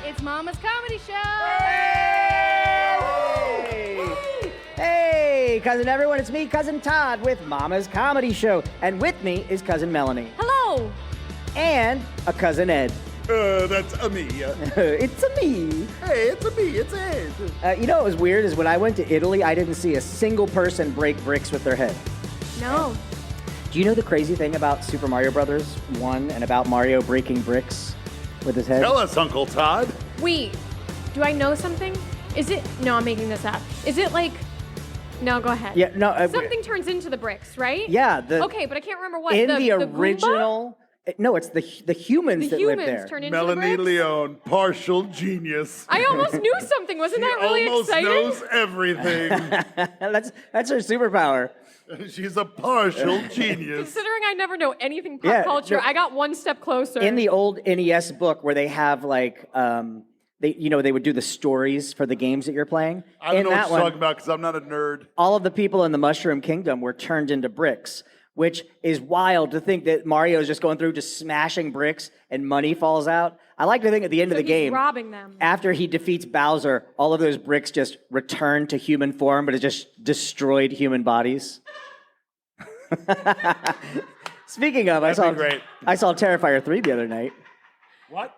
It's Mama's Comedy Show! Hey, cousin everyone, it's me, Cousin Todd, with Mama's Comedy Show. And with me is Cousin Melanie. Hello! And a Cousin Ed. That's a me. It's a me. Hey, it's a me. It's Ed. You know what was weird is when I went to Italy, I didn't see a single person break bricks with their head. No. Do you know the crazy thing about Super Mario Brothers 1 and about Mario breaking bricks with his head? Tell us, Uncle Todd. Wait, do I know something? Is it... No, I'm making this up. Is it like... No, go ahead. Yeah, no. Something turns into the bricks, right? Yeah. Okay, but I can't remember what. In the Goomba? original... No, it's the humans The that live humans there. turn into Melanie the bricks? Leone, partial genius. I almost knew something. Wasn't that really almost exciting? knows everything. That's her superpower. She's a partial genius. Considering I never know anything pop Yeah, culture, no. I got one step closer. In the old NES book where they have like they would do the stories for the games that you're playing. I don't In know what that you're one, talking about because I'm not a nerd. all of the people in the Mushroom Kingdom were turned into bricks, which is wild to think that Mario is just going through just smashing bricks and money falls out. I like to think at the end of So the he's game, robbing them. after he defeats Bowser, all of those bricks just return to human form, but it just destroyed human bodies. Speaking of, That'd be great. I saw Terrifier 3 the other night. What?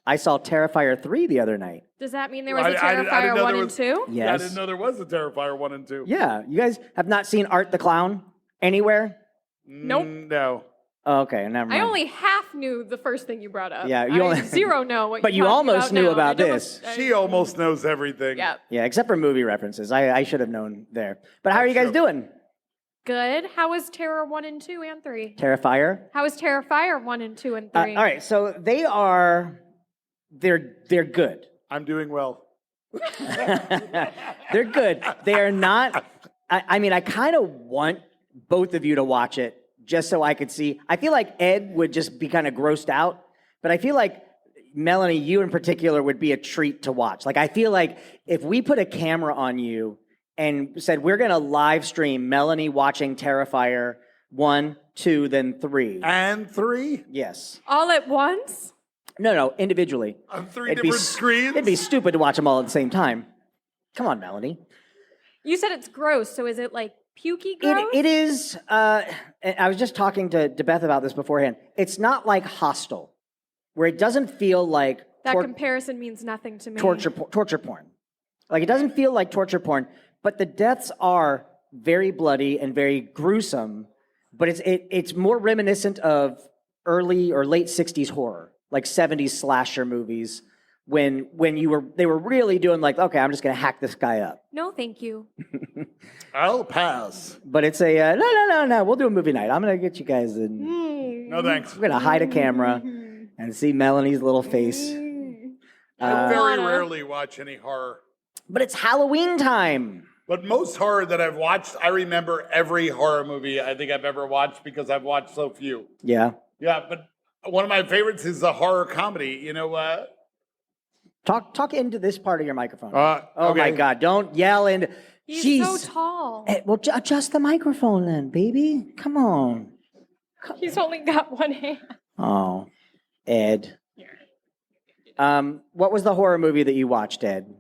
I saw Terrifier 3 the other night. Does that mean there was I a didn't Terrifier know 1 there and was- 2? Yes. I didn't know there was a Terrifier 1 and 2. Yeah, you guys have not seen Art the Clown anywhere? Nope. No. Oh, okay, never mind. I only half knew the first thing you brought up. Yeah, you I only- zero know what But you're you talking almost knew now. about I this. She almost knows everything. Yeah. Yeah, except for movie references. I should have known there. But how are you That's guys true. doing? Good. How was Terror 1 and 2 and 3? Terrifier? How was Terrifier 1 and 2 and 3? All right, so they're good. I'm doing well. They're good. They are not. I mean, I kind of want both of you to watch it just so I could see. I feel like Ed would just be kind of grossed out, but I feel like Melanie, you in particular, would be a treat to watch. Like, I feel like if we put a camera on you and said we're going to live stream Melanie watching Terrifier 1, 2, then 3. And 3? Yes. All at once? No, individually. On 3 It'd be different screens? It'd be stupid to watch them all at the same time. Come on, Melanie. You said it's gross, so is it like pukey gross? It is. And I was just talking to Beth about this beforehand. It's not like Hostel, where it doesn't feel like That comparison means nothing to me. torture porn. Like, it doesn't feel like torture porn, but the deaths are very bloody and very gruesome. But it's more reminiscent of early or late '60s horror, like '70s slasher movies, when they were really doing like, okay, I'm just gonna hack this guy up. No, thank you. I'll pass. But it's a no. We'll do a movie night. I'm gonna get you guys in. No thanks. We're gonna hide a camera and see Melanie's little face. I very Wanna. rarely watch any horror. But it's Halloween time. But most horror that I've watched, I remember every horror movie I think I've ever watched because I've watched so few. Yeah. Yeah, but one of my favorites is a horror comedy. You know, Talk into this part of your microphone. Uh, Oh my okay. God! Don't yell into. He's Jeez. so tall. Well, adjust the microphone then, baby. Come on. He's only got one hand. Oh, Ed. What was the horror movie that you watched, Ed?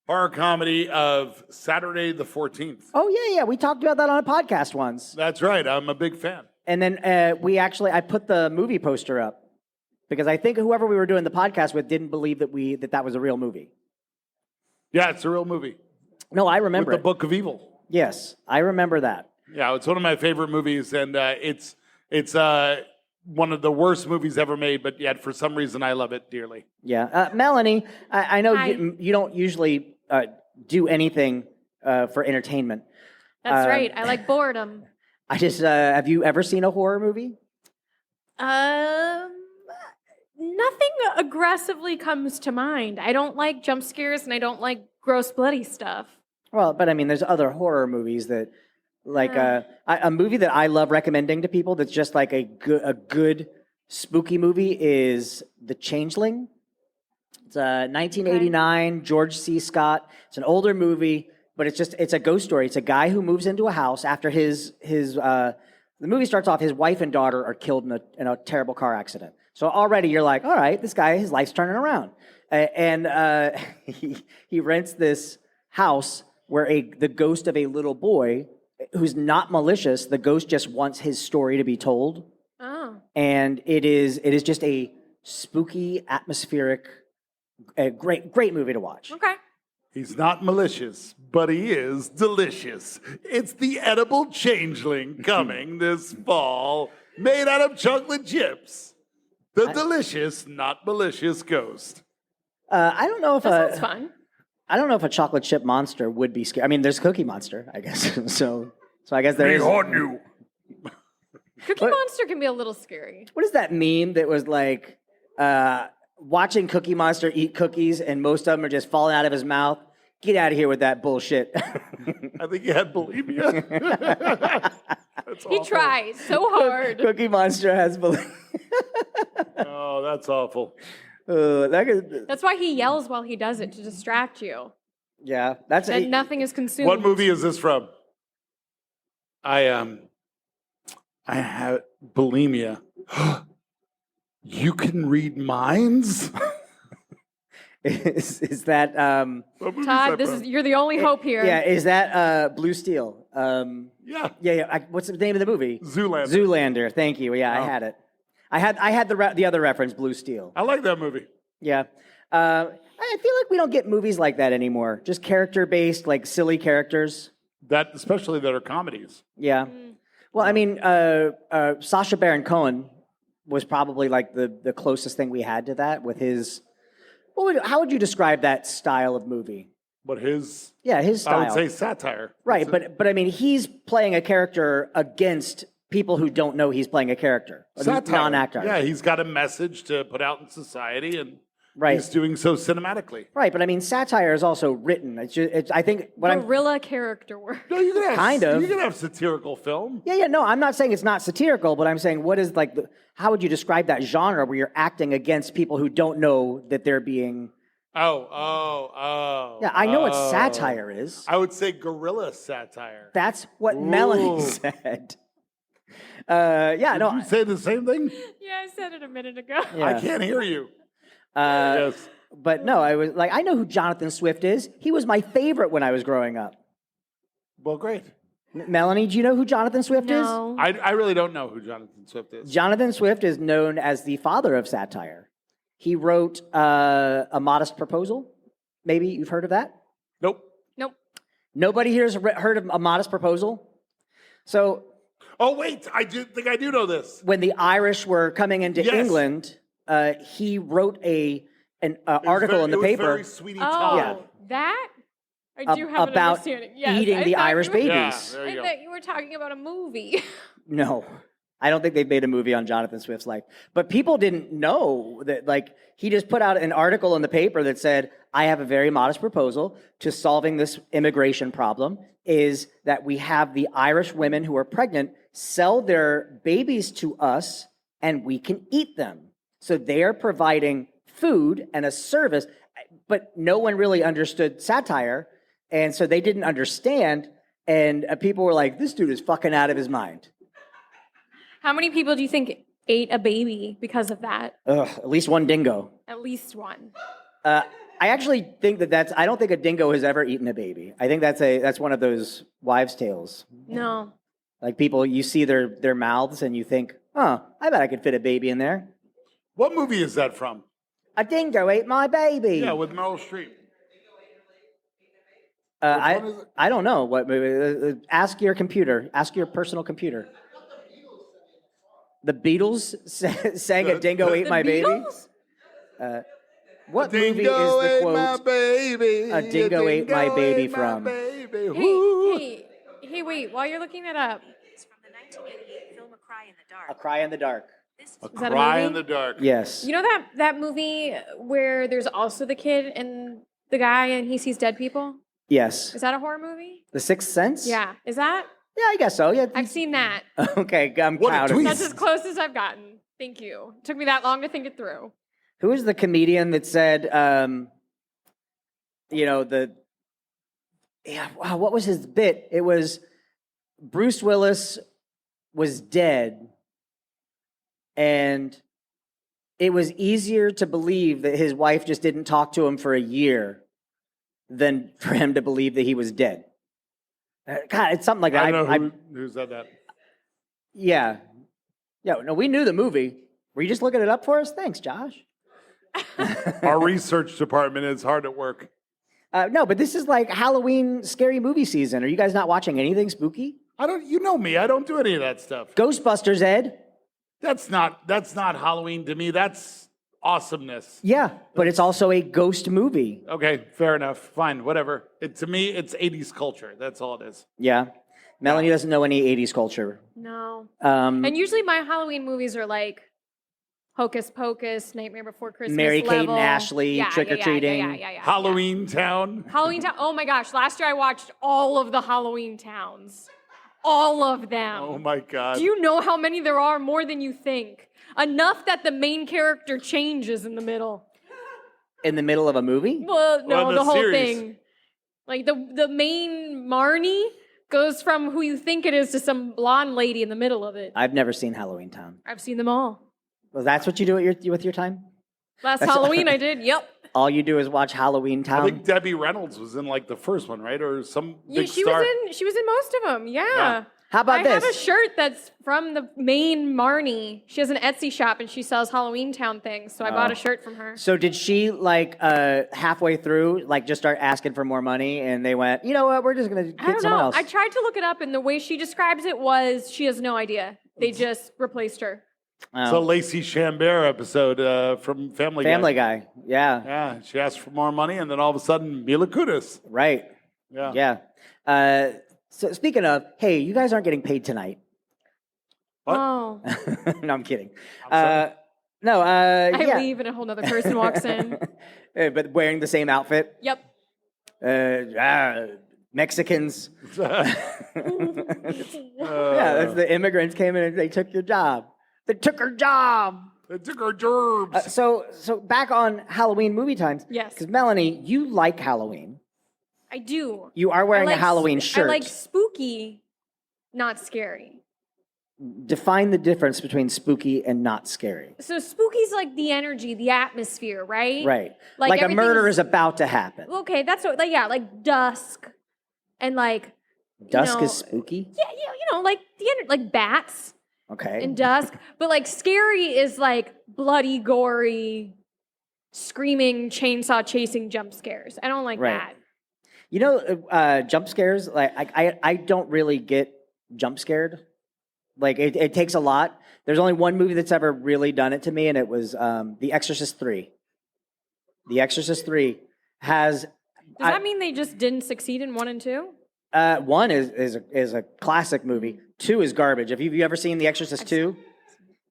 horror comedy of Saturday the 14th. Oh yeah. We talked about that on a podcast once. That's right. I'm a big fan. And then I put the movie poster up because I think whoever we were doing the podcast with didn't believe that was a real movie. Yeah, it's a real movie. No, I remember With the it. Book of Evil. Yes, I remember that. Yeah, it's one of my favorite movies, and it's one of the worst movies ever made, but yet for some reason I love it dearly. Yeah, Melanie, I know Hi. you don't usually do anything for entertainment. That's right. I like boredom. I just have you ever seen a horror movie? Nothing aggressively comes to mind. I don't like jump scares and I don't like gross bloody stuff. Well, but I mean, there's other horror movies that, like a movie that I love recommending to people. That's just like a good spooky movie is The Changeling. It's a 1989 George C. Scott. It's an older movie, but it's a ghost story. It's a guy who moves into a house after the movie starts off. His wife and daughter are killed in a terrible car accident. So already you're like, all right, this guy, his life's turning around. He rents this house where the ghost of a little boy who's not malicious, the ghost just wants his story to be told. Oh. And it is just a spooky, atmospheric, great movie to watch. Okay. He's not malicious, but he is delicious. It's the edible changeling coming this fall, made out of chocolate chips. The delicious, not malicious ghost. I don't know if That sounds fun. I don't know if a chocolate chip monster would be scary. I mean, there's Cookie Monster, I guess. so I guess there is. you. Cookie Monster can be a little scary. What is that meme that was like watching Cookie Monster eat cookies and most of them are just falling out of his mouth? Get out of here with that bullshit. I think he had bulimia. That's He awful. tries so hard. Cookie Monster has Oh, that's awful. That's why he yells while he does it, to distract you. Yeah, that's That nothing is consumed. What movie is this from? I have bulimia. You can read minds? is that What movie is Todd, that from? you're the only hope here. yeah, is that Blue Steel? Yeah, Yeah. What's the name of the movie? Zoolander. Zoolander. Thank you. Yeah, I Oh. had it. I had the other reference, Blue Steel. I like that movie. Yeah. I feel like we don't get movies like that anymore. Just character-based, like silly characters. That, especially that are comedies. Yeah. Well, I mean, Sacha Baron Cohen was probably like the closest thing we had to that with his. How would you describe that style of movie? But his, Yeah, his I style. would say satire. Right, It's a- but I mean, he's playing a character against people who don't know he's playing a character, satire. non-actor. Yeah, he's got a message to put out in society, and Right. he's doing so cinematically. Right, but I mean, satire is also written. I think what I'm. Guerrilla character work. No, you can have Kind of. You can have satirical film. Yeah, no, I'm not saying it's not satirical, but I'm saying what is like how would you describe that genre where you're acting against people who don't know that they're being. Oh. Yeah, I know what satire is. I would say guerrilla satire. That's what Melanie Ooh. said. Yeah, Did no. you say the same thing? Yeah, I said it a minute ago. Yeah. I can't hear you. Yes. But no, I was like, I know who Jonathan Swift is. He was my favorite when I was growing up. Well, great. Melanie, do you know who Jonathan Swift is? No. I really don't know who Jonathan Swift is. Jonathan Swift is known as the father of satire. He wrote A Modest Proposal. Maybe you've heard of that? Nope. Nope. Nobody here has heard of A Modest Proposal? So Oh, wait. I do think I do know this. when the Irish were coming into Yes. England, he wrote an article in the It was paper very Sweeney Oh, Todd. Yeah. that? I do have an about understanding. Yes, eating I the thought Irish you were- babies. Yeah, there you I go. thought you were talking about a movie. No, I don't think they made a movie on Jonathan Swift's life. But people didn't know that, like, he just put out an article in the paper that said, I have a very modest proposal to solving this immigration problem is that we have the Irish women who are pregnant sell their babies to us and we can eat them. So they are providing food and a service, but no one really understood satire. And so they didn't understand. And people were like, this dude is fucking out of his mind. How many people do you think ate a baby because of that? Ugh, at least one dingo. At least one. I actually think I don't think a dingo has ever eaten a baby. I think that's one of those wives' tales. No. Like people, you see their mouths and you think, I bet I could fit a baby in there. What movie is that from? A dingo ate my baby. Yeah, with Meryl Streep. I one is it? I don't know what movie. Ask your computer. Ask your personal computer. The Beatles sang "A Dingo Ate The My Baby." Beatles? What movie is Dingo the ate my quote? baby. A dingo ate my dingo baby ate my from? baby. Woo. Hey, wait, while you're looking that up, It's from the 1988 film A Cry in the Dark. A Cry in the Dark. This A Is that a Cry movie? in the Dark. Yes. you know that movie where there's also the kid and the guy and he sees dead people? Yes. Is that a horror movie? The Sixth Sense. Yeah. Is that? Yeah, I guess so. Yeah. I've seen that. Okay, I'm What a proud of twist. you. That's as close as I've gotten. Thank you. Took me that long to think it through. Who is the comedian that said, wow, what was his bit? It was Bruce Willis was dead and it was easier to believe that his wife just didn't talk to him for a year than for him to believe that he was dead. God, it's something like that. I don't know who said that. Yeah. Yeah, no, we knew the movie. Were you just looking it up for us? Thanks, Josh. Our research department is hard at work. No, but this is like Halloween scary movie season. Are you guys not watching anything spooky? You know me, I don't do any of that stuff. Ghostbusters, Ed. That's not Halloween to me. That's awesomeness. Yeah, but it's also a ghost movie. Okay, fair enough. Fine, whatever. To me, it's 80s culture. That's all it is. Yeah. Melanie doesn't know any 80s culture. No. Um, And usually my Halloween movies are like Hocus Pocus, Nightmare Before Christmas, Mary-Kate and Level. Ashley, Trick-or-Treating. Yeah. Halloween Town. Halloween Town. Oh my gosh! Last year I watched all of the Halloween Towns, all of them. Oh my God. Do you know how many there are? More than you think. Enough that the main character changes in the middle. in the middle of a movie? Well, no, Well, the the whole series. thing. Like the main Marnie goes from who you think it is to some blonde lady in the middle of it. I've never seen Halloween Town. I've seen them all. Well, that's what you do with your time? Last That's- Halloween I did. Yep. All you do is watch Halloween I Town? think Debbie Reynolds was in like the first one, right? Or some Yeah, big she star. was in most of them. Yeah. Yeah. How about I this? have a shirt that's from the main Marnie. She has an Etsy shop and she sells Halloween Town things. So I bought a shirt from her. So did she like halfway through like just start asking for more money and they went, you know what, we're just gonna I get don't someone know. else? I tried to look it up and the way she describes it was she has no idea. They just replaced her. It's a Lacey Chambert episode from Family Guy. Family Guy. Yeah. Yeah, she asked for more money, and then all of a sudden, Mila Kunis. Right. Yeah. Yeah. So speaking of, hey, you guys aren't getting paid tonight. What? Oh. No, I'm kidding. sorry. No, I yeah. leave and a whole other person walks in. But wearing the same outfit. Yep. Mexicans. Uh, Yeah, that's the immigrants came in and they took your job. They took her job. They took our gerbs. So back on Halloween movie times. Yes. Because Melanie, you like Halloween. I do. You are wearing I like a Halloween shirt. I like spooky, not scary. Define the difference between spooky and not scary. So spooky's like the energy, the atmosphere, right? Right. Like Like a everything murder is- is about to happen. Okay, that's what. Like, yeah, like dusk, and like Dusk know, is spooky. yeah, like the like bats Okay. in dusk. But like scary is like bloody, gory, screaming, chainsaw chasing jump scares. I don't like Right. that. You know, jump scares. Like I don't really get jump scared. Like it takes a lot. There's only one movie that's ever really done it to me, and it was The Exorcist 3. The Exorcist 3 has. Does that mean they just didn't succeed in 1 and 2? One is a classic movie. 2 is garbage. Have you ever seen The Exorcist 2?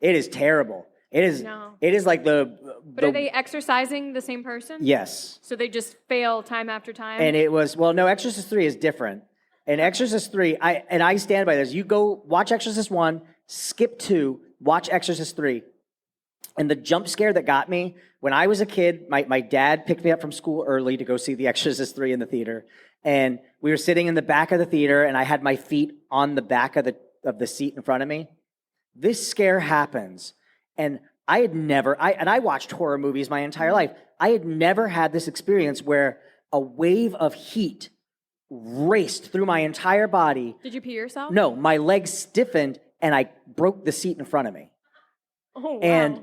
It is terrible. It is. No. It is like the. But are they exercising the same person? Yes. So they just fail time after time? And it was no. Exorcist 3 is different. And Exorcist 3, I stand by this. You go watch Exorcist 1, skip 2, watch Exorcist 3. And the jump scare that got me, when I was a kid, my dad picked me up from school early to go see The Exorcist 3 in the theater. And we were sitting in the back of the theater, and I had my feet on the back of the seat in front of me. This scare happens, and I had never, I watched horror movies my entire life. I had never had this experience where a wave of heat raced through my entire body. Did you pee yourself? No, my legs stiffened, and I broke the seat in front of me. Oh, wow. And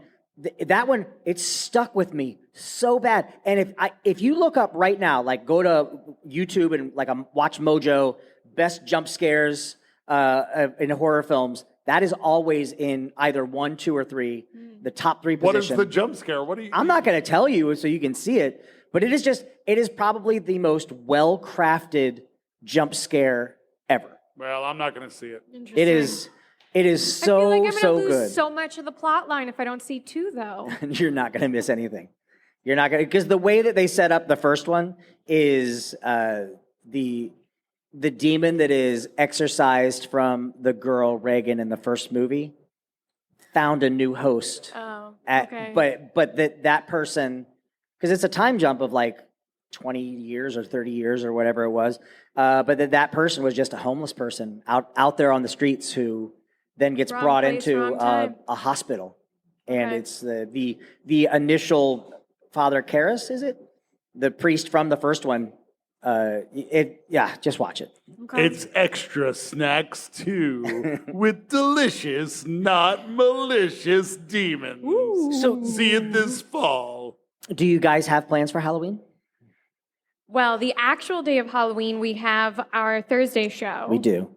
that one, it stuck with me so bad. And if you look up right now, like go to YouTube and like watch Mojo, best jump scares in horror films, that is always in either 1, 2, or 3, the top 3 What is position. the jump scare? What do you? I'm not going to tell you so you can see it, but it is probably the most well-crafted jump scare ever. Well, I'm not going to see it. Interesting. It is I feel so, like I'm so gonna lose good. so much of the plot line if I don't see 2, though. You're not going to miss anything. You're not going to, because the way that they set up the first one is the demon that is exorcised from the girl Reagan in the first movie found a new host. Oh, At, okay. But that person, because it's a time jump of like 20 years or 30 years or whatever it was, but that person was just a homeless person out there on the streets who then gets Wrong brought place, into wrong time. a hospital. and Okay. it's the initial Father Karras, is it? The priest from the first one. Just watch it. Okay. It's extra snacks too, with delicious, not malicious demons. So, See it this fall. do you guys have plans for Halloween? Well, the actual day of Halloween, we have our Thursday show. We do.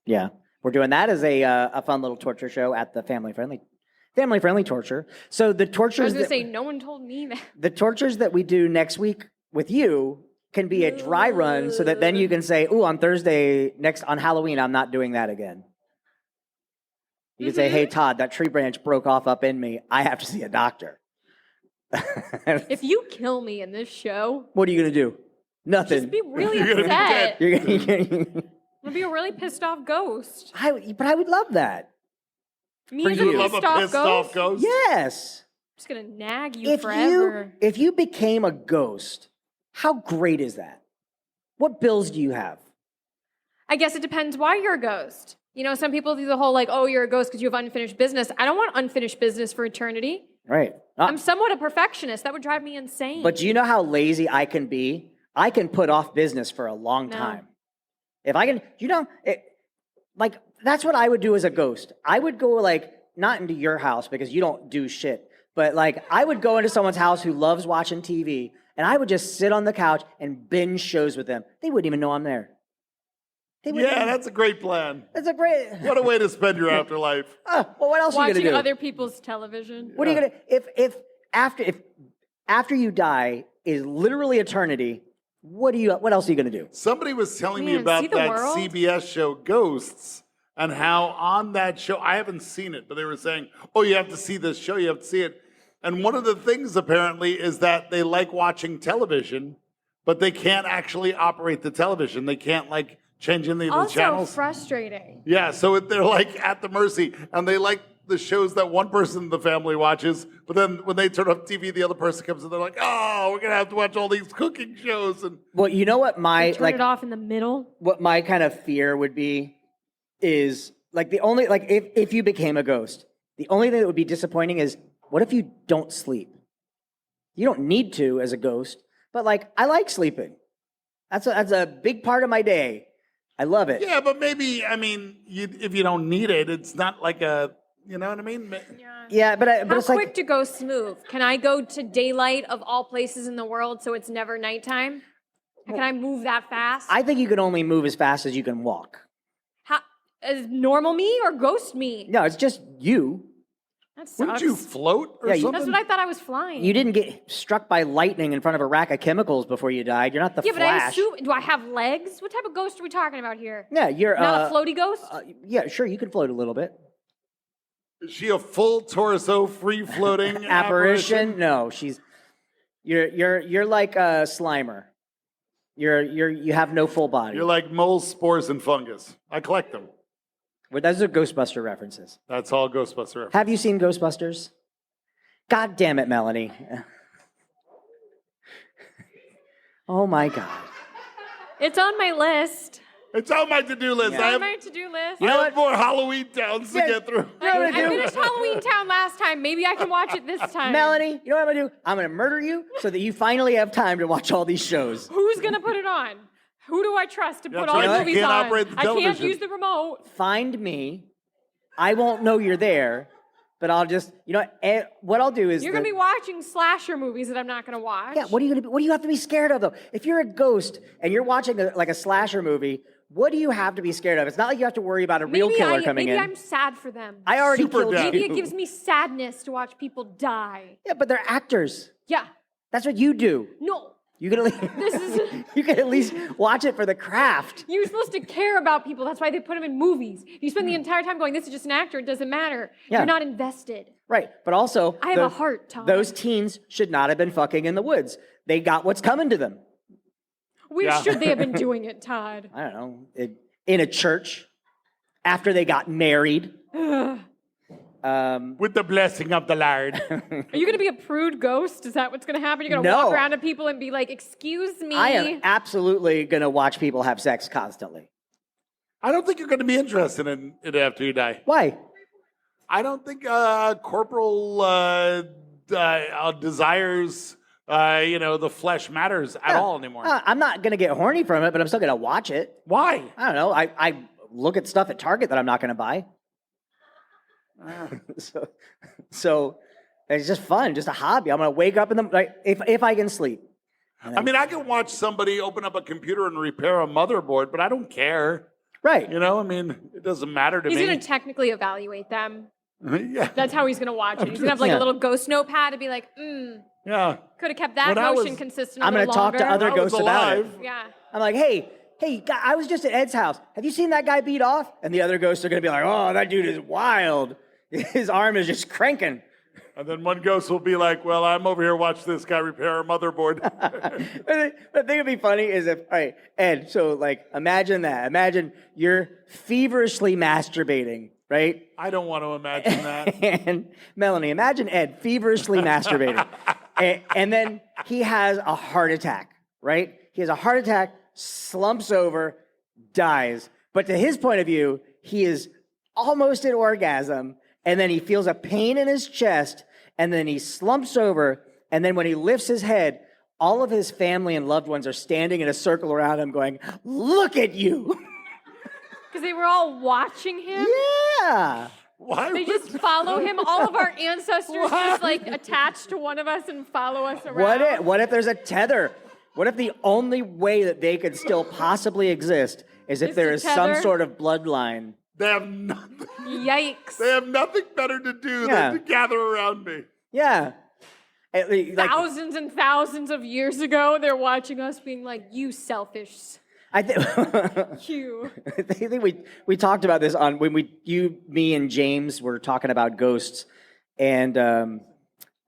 Yeah, we're doing that as a fun little torture show at the family friendly torture. So the I was tortures going to that, say, no one told me that. the tortures that we do next week with you can be a dry run, so that then you can say, "Ooh, on Thursday on Halloween, I'm not doing that again." You can say, "Hey, Todd, that tree branch broke off up in me. I have to see a doctor." If you kill me in this show, What are you gonna do? Nothing. just be really You're gonna be upset. You're gonna, I'll be a really pissed off ghost. but I would love that. Me For as you. a Love pissed a off pissed ghost. off ghost? Yes. I'm just gonna nag you forever. If you became a ghost, how great is that? What bills do you have? I guess it depends why you're a ghost. You know, some people do the whole like, oh, you're a ghost because you have unfinished business. I don't want unfinished business for eternity. Right. I'm somewhat a perfectionist. That would drive me insane. But do you know how lazy I can be? I can put off business for a long No. time. If I can, like, that's what I would do as a ghost. I would go, like, not into your house because you don't do shit, but, like, I would go into someone's house who loves watching TV, and I would just sit on the couch and binge shows with them. They wouldn't even know I'm there. They wouldn't Yeah, even- that's a great plan. that's a great. What a way to spend your afterlife. Well, what else are you watching gonna do? other people's television. What are you gonna if after you die is literally eternity? What else are you gonna do? Somebody was telling me Man, about see the that world? CBS show Ghosts and how on that show, I haven't seen it, but they were saying, oh, you have to see this show, you have to see it. And one of the things apparently is that they like watching television, but they can't actually operate the television. They can't like change any of the Also channels. frustrating. Yeah, so they're like at the mercy, and they like the shows that one person in the family watches, but then when they turn off TV, the other person comes and they're like, oh, we're gonna have to watch all these cooking shows. And Well, you know what my Turn it off in the middle. what my kind of fear would be is like the only like if you became a ghost, the only thing that would be disappointing is what if you don't sleep? You don't need to as a ghost, but like I like sleeping. That's a big part of my day. I love it. yeah, but maybe I mean, if you don't need it, it's not like a, you know what I mean? Yeah, but How it's quick like to go smooth? Can I go to daylight of all places in the world so it's never nighttime? Can I move that fast? I think you can only move as fast as you can walk. How, is normal me or ghost me? No, it's just you. That sucks. Wouldn't you float or Yeah, something? That's what I thought I was flying. You didn't get struck by lightning in front of a rack of chemicals before you died. You're not the yeah, but I Flash. assume. Do I have legs? What type of ghost are we talking about here? Yeah, you're Not a floaty ghost? yeah, sure, you can float a little bit. Is she a full torso, free floating Apparition? No, you're like a Slimer. You have no full body. You're like moles, spores, and fungus. I collect them. Well, those are Ghostbuster references. That's all Ghostbuster reference. Have you seen Ghostbusters? God damn it, Melanie. Oh my God. It's on my list. It's on my to-do list. Yeah. I On have, my to-do list. You know I what? have more Halloween towns to Yeah. get through. You know what I I'm gonna do? finished Halloween Town last time. Maybe I can watch it this time. Melanie, you know what I'm gonna do? I'm gonna murder you so that you finally have time to watch all these shows. Who's gonna put it on? Who do I trust to put That's all right, the you movies can't on? operate the I can't television. use the remote. Find me. I won't know you're there, but I'll just, what I'll do is You're gonna be watching slasher movies that I'm not gonna watch. yeah. What do you have to be scared of though? If you're a ghost and you're watching like a slasher movie, what do you have to be scared of? It's not like you have to worry about a real killer coming maybe in. I'm sad for them. I already Super killed dead. Maybe you. it gives me sadness to watch people die. Yeah, but they're actors. Yeah. That's what you do. No. You can at least, This is you can at least watch it for the craft. you're supposed to care about people. That's why they put them in movies. You spend the entire time going, this is just an actor, it doesn't matter. Yeah. You're not invested. Right. But also, I have a heart, Tom. those teens should not have been fucking in the woods. They got what's coming to them. Where Yeah. should they have been doing it, Todd? I don't know, in a church after they got married. With the blessing of the Lord. Are you going to be a prude ghost? Is that what's going to happen? You're going to No. walk around to people and be like, excuse me. I am absolutely going to watch people have sex constantly. I don't think you're going to be interested in it after you die. Why? I don't think corporal desires, the flesh matters at all anymore. I'm not going to get horny from it, but I'm still going to watch it. Why? I don't know. I look at stuff at Target that I'm not going to buy. So it's just fun, just a hobby. I'm going to wake up in the like if I can sleep. I mean, I can watch somebody open up a computer and repair a motherboard, but I don't care. Right. It doesn't matter to He's me. going to technically evaluate them. Yeah. That's how he's going to watch it. He's going to have like Yeah. a little ghost notepad to be like, Yeah. could have kept that When I motion was- consistent a I'm little going to talk to longer. other I was ghosts about it. alive. Yeah. I'm like, hey, I was just at Ed's house. Have you seen that guy beat off? And the other ghosts are going to be like, oh, that dude is wild. His arm is just cranking. And then one ghost will be like, well, I'm over here watch this guy repair a motherboard. The thing would be funny is if, all right, Ed, so like, imagine that. Imagine you're feverishly masturbating, right? I don't want to imagine that. And Melanie, imagine Ed feverishly masturbating. And then he has a heart attack, right? He has a heart attack, slumps over, dies. But to his point of view, he is almost at orgasm, and then he feels a pain in his chest, and then he slumps over, and then when he lifts his head, all of his family and loved ones are standing in a circle around him going, look at you. Because they were all watching him. Yeah. Why They would- just follow him. All of our ancestors just like attach to one of us and follow us around. What if there's a tether? What if the only way that they could still possibly exist is if Is there to is some tether? sort of bloodline? They have nothing. Yikes. They have nothing better to do Yeah. than to gather around me. Yeah. Like, Thousands and thousands of years ago, they're watching us being like, you selfish. I think You. I think we talked about this on when me and James were talking about ghosts, and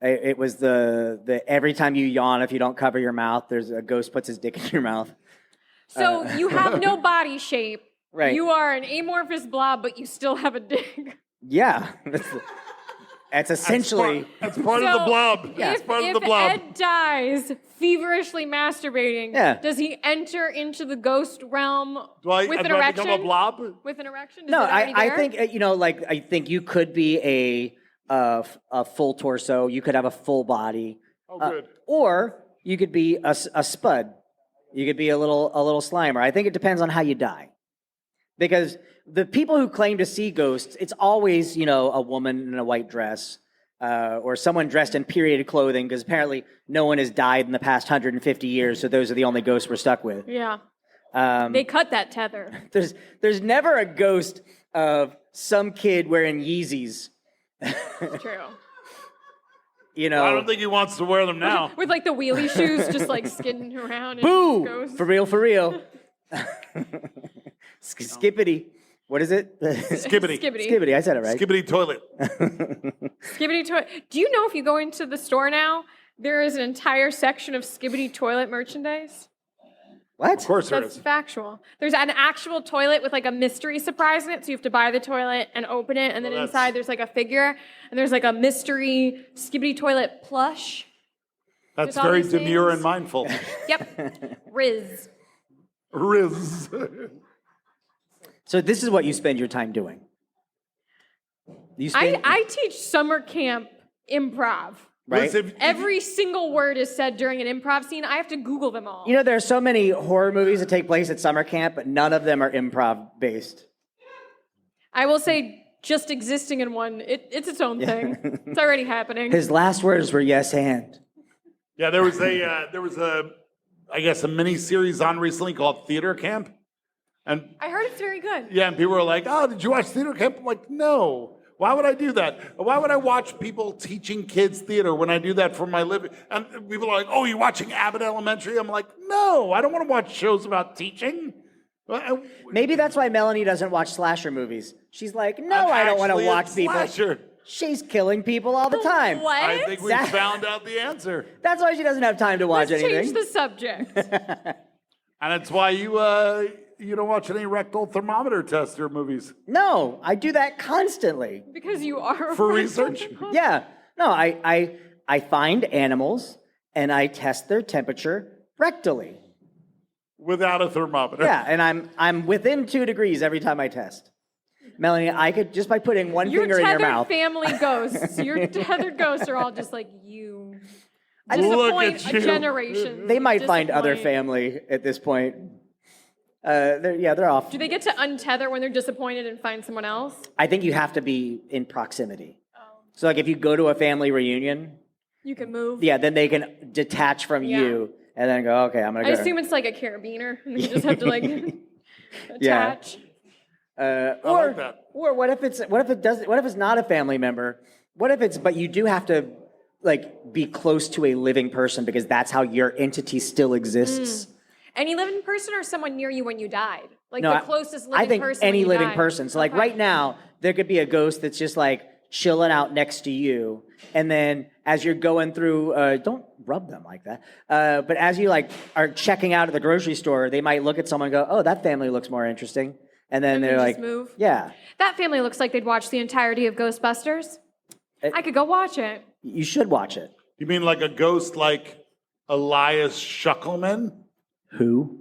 it was the every time you yawn, if you don't cover your mouth, there's a ghost puts his dick in your mouth. So you have no body shape. Right. You are an amorphous blob, but you still have a dick. Yeah, that's essentially. That's part of the blob. If, That's part if of the blob. Ed dies feverishly masturbating, Yeah. does he enter into the ghost realm Do I, with an do I erection? become a blob? With an erection? Is No, it already I there? think I think you could be a full torso. You could have a full body. Oh, good. Or you could be a spud. You could be a little Slimer. I think it depends on how you die. Because the people who claim to see ghosts, it's always, a woman in a white dress or someone dressed in period clothing, because apparently no one has died in the past 150 years, so those are the only ghosts we're stuck with. Yeah. They cut that tether. There's never a ghost of some kid wearing Yeezys. True. I don't think he wants to wear them now. With like the wheelie shoes just like skidding around. And Boo! ghosts. For real. Skippity. What is it? Skibbity. Skibbity. Skibbity. I said it right. Skibbity toilet. Skibbity toilet. Do you know if you go into the store now, there is an entire section of Skibbity toilet merchandise? What? Of course there That's is. factual. There's an actual toilet with like a mystery surprise in it. So you have to buy the toilet and open it. And then Well, that's- inside there's like a figure. And there's like a mystery Skibbity toilet plush. That's With all very these demure things. and mindful. Yep. Riz. Riz. So this is what you spend your time doing. You spend, I teach summer camp improv. right? Listen, Every single word is said during an improv scene. I have to Google them all. there are so many horror movies that take place at summer camp, but none of them are improv based. I will say, just existing in one, it's its own thing. It's already happening. His last words were yes and. yeah, there was a I guess a mini series on recently called Theater Camp. And I heard it's very good. yeah, and people were like, "Oh, did you watch Theater Camp?" I'm like, "No. Why would I do that? Why would I watch people teaching kids theater when I do that for my living?" And people are like, "Oh, you're watching Abbott Elementary?" I'm like, "No, I don't want to watch shows about teaching." Maybe that's why Melanie doesn't watch slasher movies. She's like, no, I don't want to watch people. Slasher. She's killing people all the time. What? I think we That- found out the answer, That's why she doesn't have time to watch Let's anything. change the subject. and it's why you don't watch any rectal thermometer tester movies No, I do that constantly. Because you are a for rental research. photographer. Yeah. No, I find animals and I test their temperature rectally. Without a thermometer. Yeah, and I'm within 2 degrees every time I test. Melanie, I could just by putting one Your finger in your tethered mouth. family ghosts. Your tethered ghosts are all just like you. Look Disappoint at a you. generation. They might find other Disappoint. family at this point. They're off. Do they get to untether when they're disappointed and find someone else? I think you have to be in proximity. Oh. So like if you go to a family reunion, You can move. yeah, then they can detach from Yeah. you and then go, okay, I'm gonna I go. assume it's like a carabiner, and you just have to like Yeah. attach. I or like that. or what if it's not a family member? What if it's but you do have to like be close to a living person because that's how your entity still exists. Any living person or someone near you when you died? Like No, the I- closest living I think person. when any you living died. person. So like Okay. right now, there could be a ghost that's just like chilling out next to you, and then as you're going through, don't rub them like that. But as you like are checking out at the grocery store, they might look at someone and go, "Oh, that family looks more interesting," and then And they're they like, just move? "Yeah, That family looks like they'd watch the entirety of Ghostbusters. It- I could go watch it. you should watch it." You mean like a ghost like Elias Shuckleman? Who?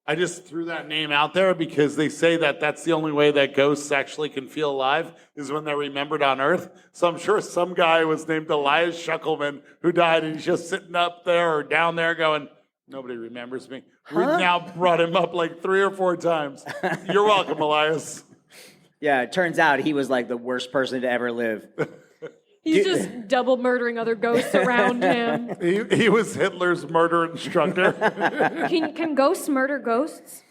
I just threw that name out there because they say that that's the only way that ghosts actually can feel alive is when they're remembered on Earth. So I'm sure some guy was named Elias Shuckleman who died and he's just sitting up there or down there going, nobody remembers me. We've now brought him up like 3 or 4 times. You're welcome, Elias. Yeah, it turns out he was like the worst person to ever live. He's just double murdering other ghosts around him. He was Hitler's murder instructor. Can ghosts murder ghosts?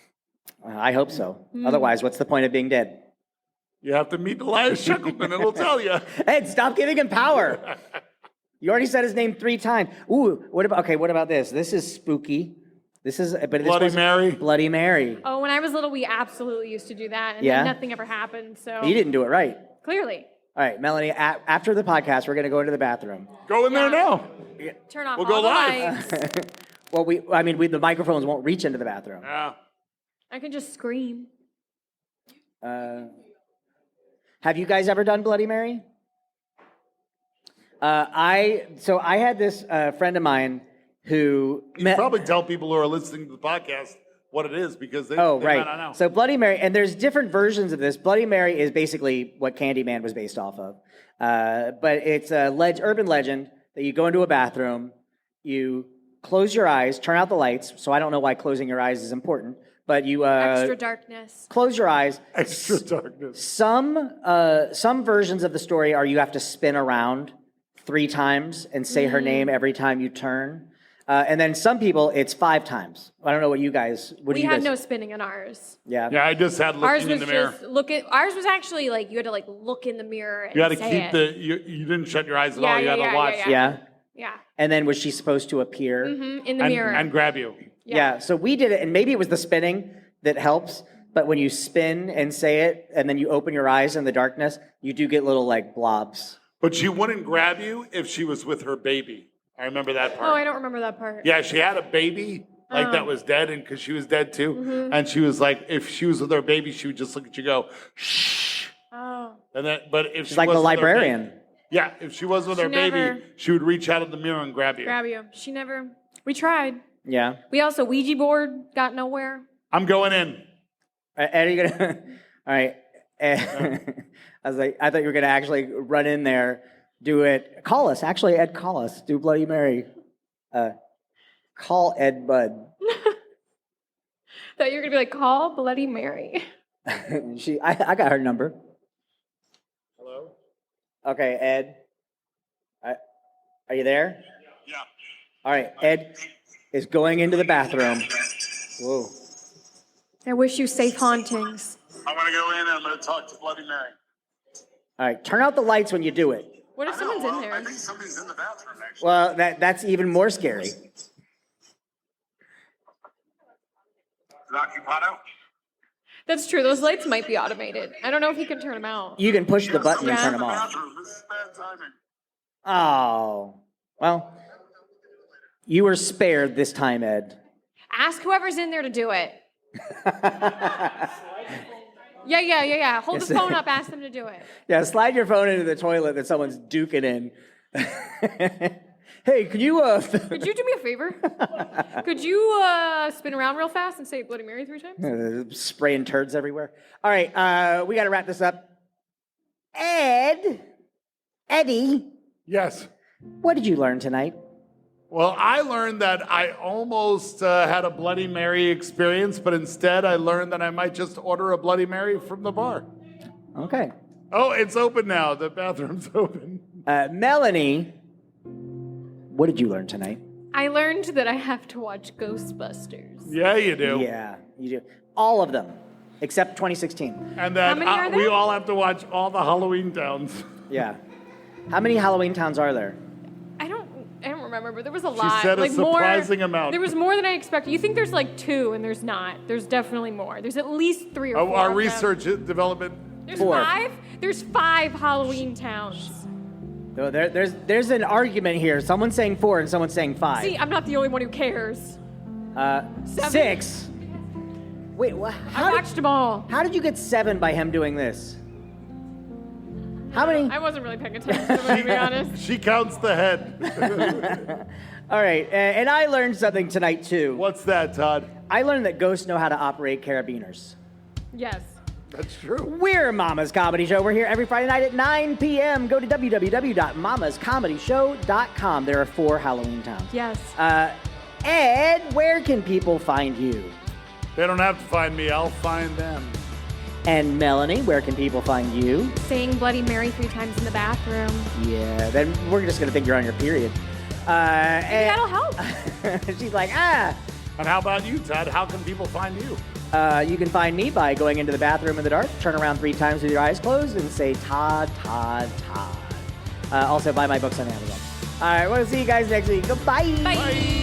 I hope so. Otherwise, what's the point of being dead? You have to meet Elias Shuckleman, it'll tell you. Ed, stop giving him power. You already said his name 3 times. Ooh, what about this? This is spooky. This is Bloody Mary. Bloody Mary. Oh, when I was little, we absolutely used to do that, and Yeah? then nothing ever happened. So You didn't do it right. clearly, All right, Melanie, after the podcast, we're going to go into the bathroom. Go in there now. turn off We'll all go the live. lights. Well, the microphones won't reach into the bathroom. Yeah. I can just scream. Have you guys ever done Bloody Mary? I had this friend of mine who You should probably tell people who are listening to the podcast what it is because they, Oh, they right. might not know. So Bloody Mary, and there's different versions of this. Bloody Mary is basically what Candyman was based off of. But it's a urban legend that you go into a bathroom, you close your eyes, turn out the lights. So I don't know why closing your eyes is important, but you Extra darkness. close your eyes. Extra darkness. Some versions of the story are you have to spin around 3 times and say her name every time you turn. And then some people, it's 5 times. I don't know what you guys. What do We you had guys? no spinning in ours. Yeah. Yeah, I just had Ours looking in was the mirror. just look at. Ours was actually like you had to like look in the mirror. And You had to say keep it. the. You didn't shut your eyes at Yeah, all. You yeah, had yeah, to watch yeah. Yeah. Yeah. And then was she supposed to appear? In the and, mirror. and grab you. Yeah. So we did it, and maybe it was the spinning that helps. But when you spin and say it, and then you open your eyes in the darkness, you do get little like blobs. But she wouldn't grab you if she was with her baby. I remember that part. Oh, I don't remember that part. Yeah, she had a baby like that was dead, and because she was dead too, and she was like, if she was with her baby, she would just look at you, go, shh, Oh. and then, but if she like was the with her librarian. baby- yeah, if she was with She her never- baby, she would reach out of the mirror and grab you. Grab you. She never. We tried. Yeah. We also Ouija board got nowhere. I'm going in. Ed, are you gonna? All right. Ed, I was like, I thought you were gonna actually run in there, do it. Call us. Actually, Ed, call us. Do Bloody Mary. Call Ed Bud. Thought you were gonna be like, call Bloody Mary. I got her number. Hello? Okay, Ed. Are you there? Yeah. All right, Ed is going into the bathroom. Whoa. I wish you safe hauntings. I'm going to go in and I'm going to talk to Bloody Mary. All right, turn out the lights when you do it. What if someone's in there? I think somebody's in the bathroom, actually. Well, that's even more scary. Is it occupado? That's true. Those lights might be automated. I don't know if he can turn them out. You can push the button and Yeah. turn them off. This is bad timing. Oh, well, you were spared this time, Ed. Ask whoever's in there to do it. Yeah. Hold the phone up. Ask them to do it. Yeah, slide your phone into the toilet that someone's duking in. Hey, can you Could you do me a favor? Could you spin around real fast and say Bloody Mary 3 times? spraying turds everywhere? All right, we got to wrap this up. Eddie, Yes. what did you learn tonight? Well, I learned that I almost had a Bloody Mary experience, but instead I learned that I might just order a Bloody Mary from the bar. Okay. Oh, it's open now. The bathroom's open. Melanie, what did you learn tonight? I learned that I have to watch Ghostbusters. Yeah, you do. Yeah, you do. All of them, except 2016. And that How many are we there? all have to watch all the Halloween towns. Yeah. How many Halloween towns are there? I don't remember, but there was a lot. said a like surprising more, amount. There was more than I expected. You think there's like 2, and there's not. There's definitely more. There's at least 3 or 4. Our of them. research development. There's 4. 5. There's 5 Halloween towns. No, there's an argument here. Someone's saying 4 and someone's saying 5. See, I'm not the only one who cares. 6. Wait, I watched them all. how did you get 7 by him doing this? How many? I wasn't really paying attention, to be honest. She counts the head. All right, and I learned something tonight too. What's that, Todd? I learned that ghosts know how to operate carabiners. Yes. That's true. We're Mama's Comedy Show. We're here every Friday night at 9 p.m. Go to www.mamascomedyshow.com. There are 4 Halloween towns. Yes. Ed, where can people find you? They don't have to find me. I'll find them. And Melanie, where can people find you? Saying Bloody Mary 3 times in the bathroom. Yeah, then we're just going to think you're on your period. That'll help. She's like, ah. And how about you, Todd? How can people find you? You can find me by going into the bathroom in the dark, turn around 3 times with your eyes closed, and say Todd, Todd, Todd. Also, buy my books on Amazon. All right, we'll see you guys next week. Goodbye. Bye.